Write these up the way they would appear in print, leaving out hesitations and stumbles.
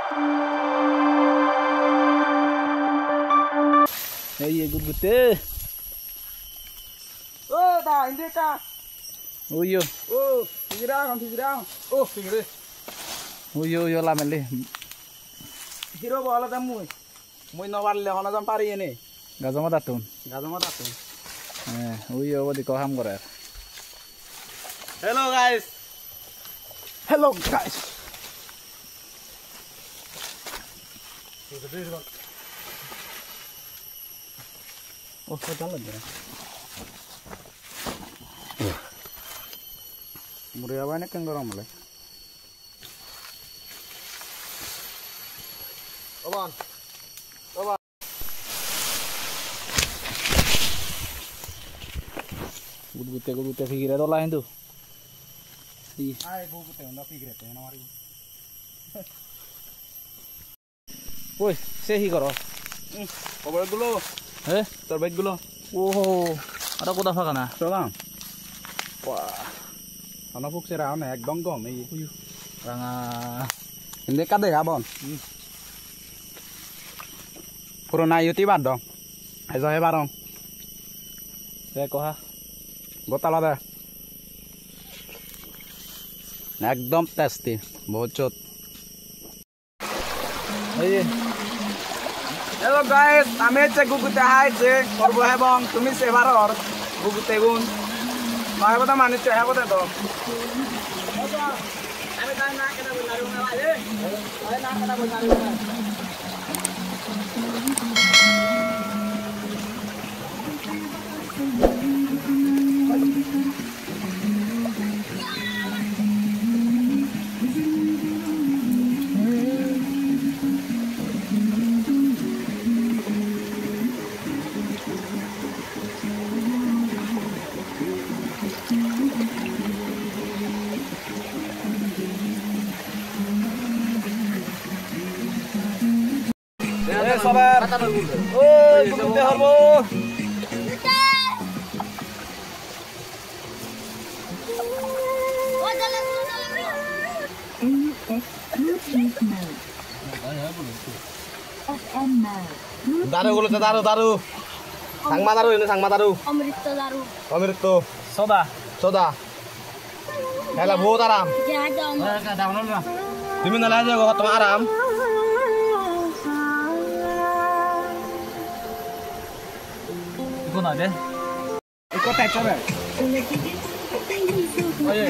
Hey, good good. Oh, dah ini kah? Oh yo. Oh, figurang. Oh, figure. Oh yo lah meli. Hero bola tamu. Mui nawar le hona jam pari ini. Gajama datun. Oh yo, what diko ham gore. Hello guys. Oh, so jalan ya. Muria banyak yang gorong mulai. Oban. Gute figure itu lah itu. Ay, gute onda figure te na mari. Woi, sehi karo. Kobar gulo. Terbaik gulo. Oh, ada kuda apa kana? Solang. Wah. Ana fuk sera ana ekdom gom ei. Ranga. Inde kade abon. Purona yuti bad dong. Ayo he barong. Saya koha. Gotala deh. একদম tasty বহুত hello guys আমি হচ্ছে গুগুতে হাইছে করব এবং তুমি সেবারর গুগুতে গুন নয় কথা মানিছে হ্যাঁ কথা তো আমি তাই না কেন বলারু না ভাই আরে না কেন বলারু না sabar. Oi, gugute harbo. Daru gulo daru. Sangma daru ini sangma daru. Amrito daru. Amrito. Soda. Kala bahut aram. Jaga. Tumi nala aja gua tengah aram. Ikut aja. Ikut aja be. Oh iya.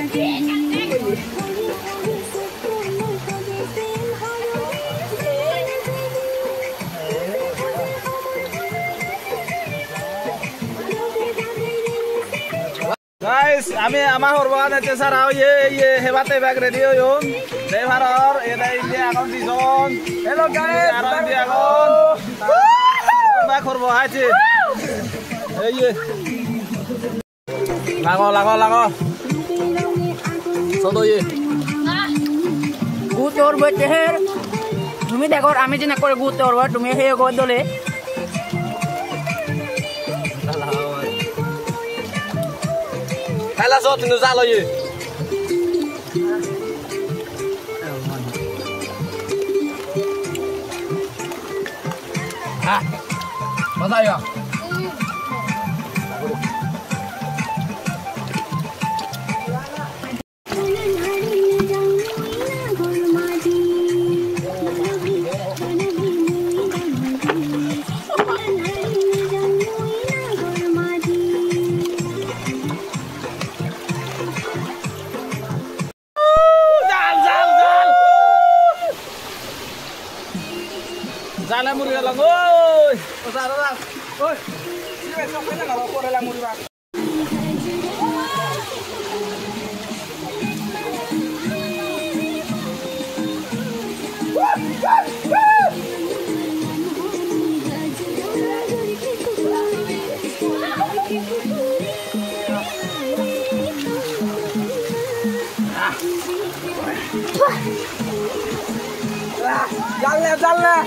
Guys, kami ama horban aja sarau ye hebate bag ready yo. Driver ini India akon dison. Hello guys, aron dia akon. Bag horban aja. Ye. Lago. Sodo ye. Good or bad here. তুমি দেখো আমি যে না করে গুতে ওর তুমি হে গো দলে Kala so tinu zalo ye. Ah. Masa ya? Jalan muri lang, oi. Pasar lang. Oi. Si besok pala nga ko lang muri ba. Jalan.